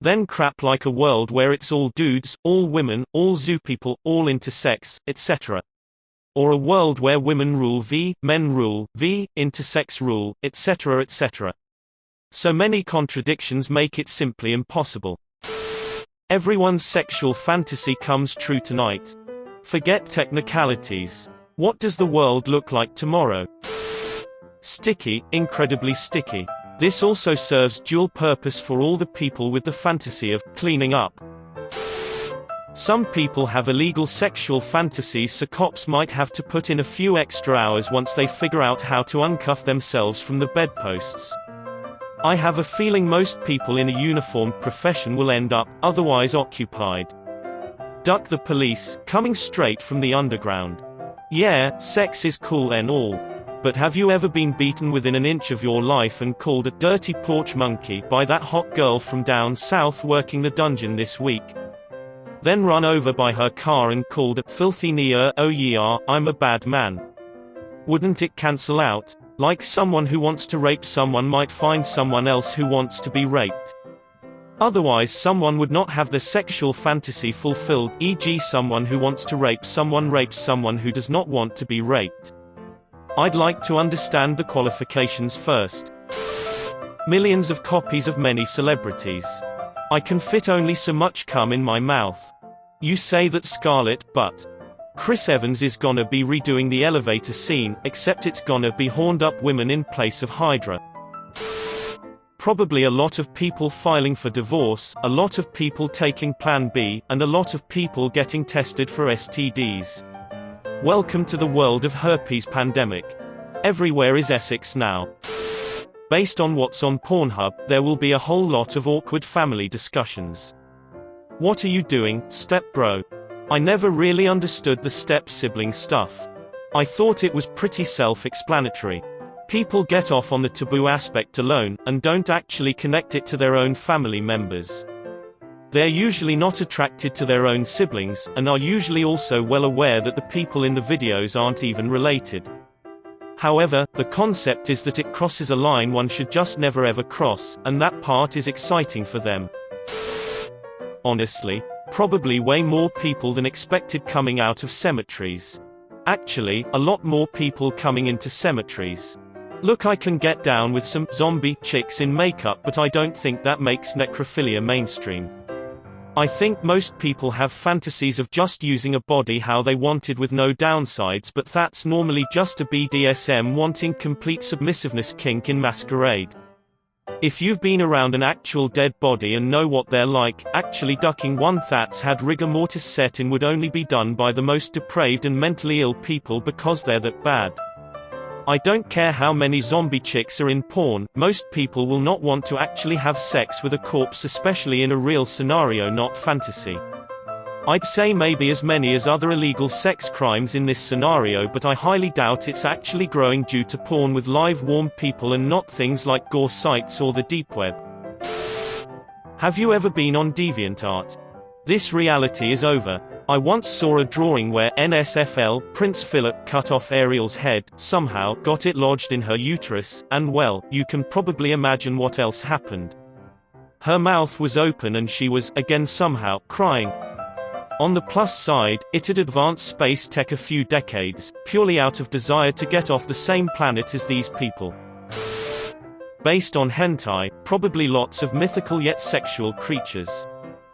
Then crap like a world where it's all dudes, all women, all zoo people, all intersex, etc. Or a world where women rule v, men rule v, intersex rule, etc. etc. So many contradictions make it simply impossible. Everyone's sexual fantasy comes true tonight. Forget technicalities. What does the world look like tomorrow? Sticky, incredibly sticky. This also serves dual purpose for all the people with the fantasy of cleaning up. Some people have illegal sexual fantasies, so cops might have to put in a few extra hours once they figure out how to uncuff themselves from the bedposts. I have a feeling most people in a uniformed profession will end up otherwise occupied. Duck the police, coming straight from the underground. Yeah, sex is cool and all. But have you ever been beaten within an inch of your life and called a dirty porch monkey by that hot girl from down south working the dungeon this week? Then run over by her car and called a filthy near, oh yeah, I'm a bad man. Wouldn't it cancel out? Like someone who wants to rape someone might find someone else who wants to be raped. Otherwise someone would not have their sexual fantasy fulfilled, e.g. someone who wants to rape someone rapes someone who does not want to be raped. I'd like to understand the qualifications first. Millions of copies of many celebrities. I can fit only so much cum in my mouth. You say that Scarlett, but Chris Evans is gonna be redoing the elevator scene, except it's gonna be horned up women in place of Hydra. Probably a lot of people filing for divorce, a lot of people taking Plan B, and a lot of people getting tested for STDs. Welcome to the world of herpes pandemic. Everywhere is Essex now. Based on what's on Pornhub, there will be a whole lot of awkward family discussions. What are you doing, step bro? I never really understood the step sibling stuff. I thought it was pretty self-explanatory. People get off on the taboo aspect alone, and don't actually connect it to their own family members. They're usually not attracted to their own siblings, and are usually also well aware that the people in the videos aren't even related. However, the concept is that it crosses a line one should just never ever cross, and that part is exciting for them. Honestly, probably way more people than expected coming out of cemeteries. Actually, a lot more people coming into cemeteries. Look, I can get down with some zombie chicks in makeup, but I don't think that makes necrophilia mainstream. I think most people have fantasies of just using a body how they wanted with no downsides, but that's normally just a BDSM wanting complete submissiveness kink in masquerade. If you've been around an actual dead body and know what they're like, actually ducking one that's had rigor mortis set in would only be done by the most depraved and mentally ill people because they're that bad. I don't care how many zombie chicks are in porn, most people will not want to actually have sex with a corpse, especially in a real scenario, not fantasy. I'd say maybe as many as other illegal sex crimes in this scenario, but I highly doubt it's actually growing due to porn with live warm people and not things like gore sites or the deep web. Have you ever been on DeviantArt? This reality is over. I once saw a drawing where NSFW, Prince Philip, cut off Ariel's head, somehow got it lodged in her uterus, and well, you can probably imagine what else happened. Her mouth was open and she was, again somehow, crying. On the plus side, it had advanced space tech a few decades, purely out of desire to get off the same planet as these people. Based on hentai, probably lots of mythical yet sexual creatures.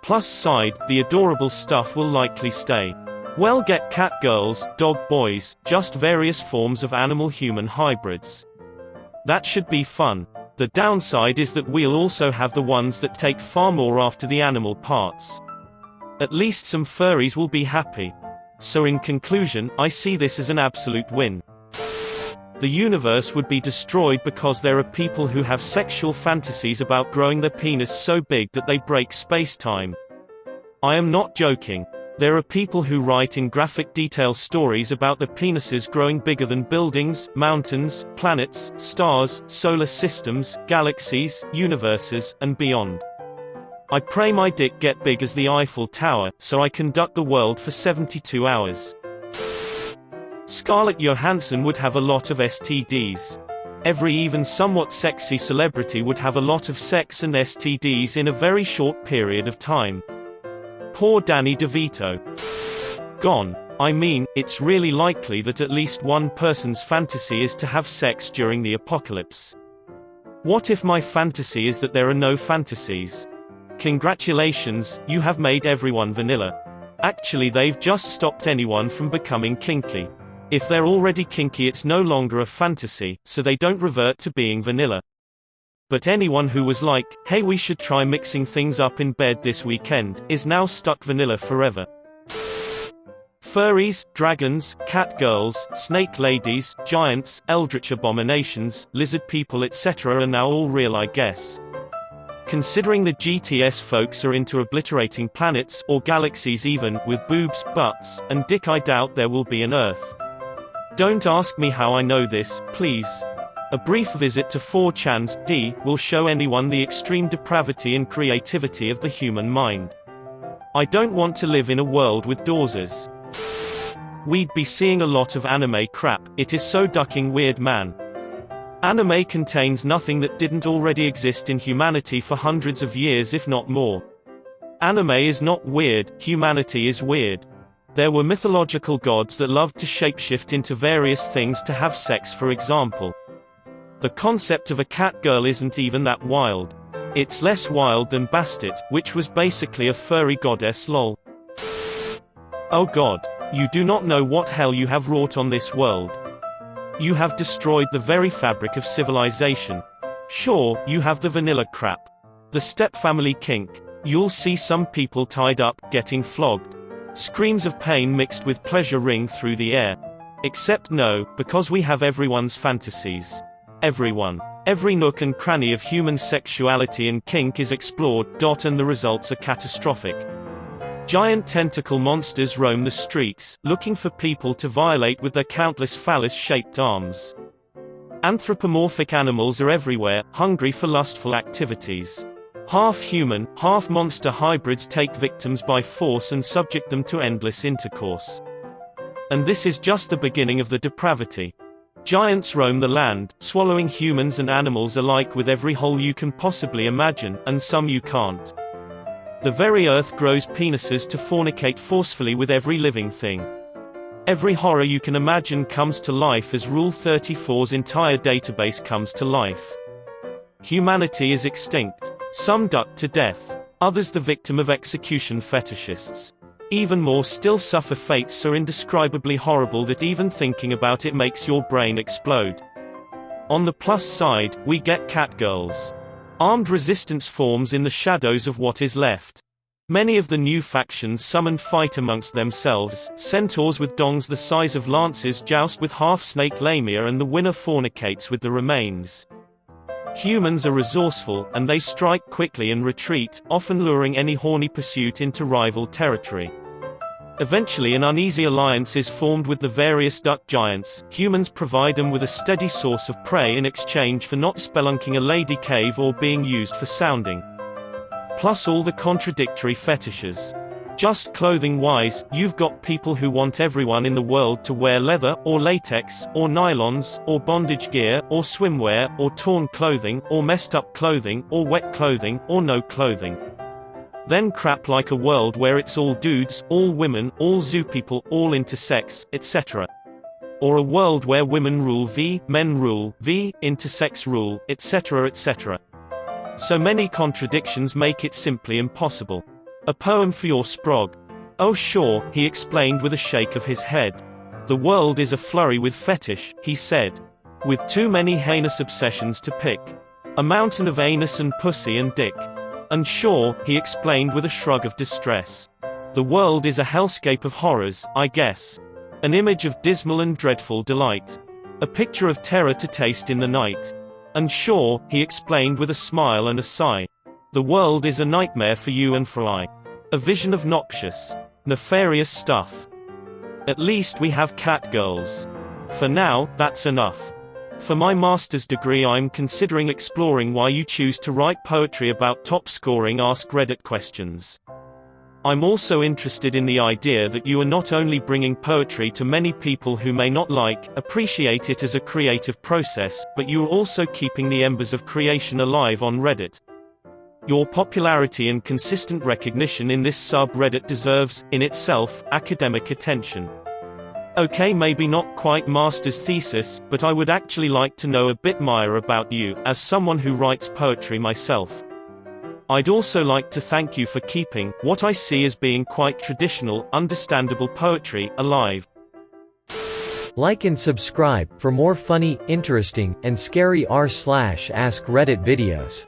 Plus side, the adorable stuff will likely stay. Well, get cat girls, dog boys, just various forms of animal-human hybrids. That should be fun. The downside is that we'll also have the ones that take far more after the animal parts. At least some furries will be happy. So in conclusion, I see this as an absolute win. The universe would be destroyed because there are people who have sexual fantasies about growing their penis so big that they break space-time. I am not joking. There are people who write in graphic detail stories about their penises growing bigger than buildings, mountains, planets, stars, solar systems, galaxies, universes, and beyond. I pray my dick get big as the Eiffel Tower, so I can duck the world for 72 hours. Scarlett Johansson would have a lot of STDs. Every even somewhat sexy celebrity would have a lot of sex and STDs in a very short period of time. Poor Danny DeVito. Gone. I mean, it's really likely that at least one person's fantasy is to have sex during the apocalypse. What if my fantasy is that there are no fantasies? Congratulations, you have made everyone vanilla. Actually, they've just stopped anyone from becoming kinky. If they're already kinky, it's no longer a fantasy, so they don't revert to being vanilla. But anyone who was like, hey, we should try mixing things up in bed this weekend, is now stuck vanilla forever. Furries, dragons, cat girls, snake ladies, giants, eldritch abominations, lizard people etc. are now all real, I guess. Considering the GTS folks are into obliterating planets, or galaxies even, with boobs, butts, and dick, I doubt there will be an Earth. Don't ask me how I know this, please. A brief visit to 4chan's D will show anyone the extreme depravity and creativity of the human mind. I don't want to live in a world with doorsers. We'd be seeing a lot of anime crap, it is so ducking weird, man. Anime contains nothing that didn't already exist in humanity for hundreds of years, if not more. Anime is not weird, humanity is weird. There were mythological gods that loved to shapeshift into various things to have sex, for example. The concept of a cat girl isn't even that wild. It's less wild than Bastet, which was basically a furry goddess, lol. Oh god. You do not know what hell you have wrought on this world. You have destroyed the very fabric of civilization. Sure, you have the vanilla crap. The stepfamily kink. You'll see some people tied up, getting flogged. Screams of pain mixed with pleasure ring through the air. Except no, because we have everyone's fantasies. Everyone. Every nook and cranny of human sexuality and kink is explored, and the results are catastrophic. Giant tentacle monsters roam the streets, looking for people to violate with their countless phallus-shaped arms. Anthropomorphic animals are everywhere, hungry for lustful activities. Half-human, half-monster hybrids take victims by force and subject them to endless intercourse. And this is just the beginning of the depravity. Giants roam the land, swallowing humans and animals alike with every hole you can possibly imagine, and some you can't. The very earth grows penises to fornicate forcefully with every living thing. Every horror you can imagine comes to life as Rule 34's entire database comes to life. Humanity is extinct. Some ducked to death. Others the victim of execution fetishists. Even more still suffer fates so indescribably horrible that even thinking about it makes your brain explode. On the plus side, we get catgirls. Armed resistance forms in the shadows of what is left. Many of the new factions summon fight amongst themselves, centaurs with dongs the size of lances joust with half-snake lamia and the winner fornicates with the remains. Humans are resourceful, and they strike quickly and retreat, often luring any horny pursuit into rival territory. Eventually an uneasy alliance is formed with the various duck giants. Humans provide them with a steady source of prey in exchange for not spelunking a lady cave or being used for sounding. Plus all the contradictory fetishes. Just clothing-wise, you've got people who want everyone in the world to wear leather, or latex, or nylons, or bondage gear, or swimwear, or torn clothing, or messed up clothing, or wet clothing, or no clothing. Then crap like a world where it's all dudes, all women, all zoo people, all intersex, etc. Or a world where women rule v, men rule v, intersex rule, etc. etc. So many contradictions make it simply impossible. A poem for your sprog. Oh sure, he explained with a shake of his head. The world is a flurry with fetish, he said. With too many heinous obsessions to pick. A mountain of anus and pussy and dick. And sure, he explained with a shrug of distress. The world is a hellscape of horrors, I guess. An image of dismal and dreadful delight. A picture of terror to taste in the night. And sure, he explained with a smile and a sigh. The world is a nightmare for you and for I. A vision of noxious, nefarious stuff. At least we have catgirls. For now, that's enough. For my master's degree I'm considering exploring why you choose to write poetry about top-scoring Ask Reddit questions. I'm also interested in the idea that you are not only bringing poetry to many people who may not appreciate it as a creative process, but you are also keeping the embers of creation alive on Reddit. Your popularity and consistent recognition in this subreddit deserves, in itself, academic attention. Okay, maybe not quite master's thesis, but I would actually like to know a bit more about you, as someone who writes poetry myself. I'd also like to thank you for keeping what I see as being quite traditional, understandable poetry alive. Like and subscribe for more funny, interesting, and scary r/ask Reddit videos.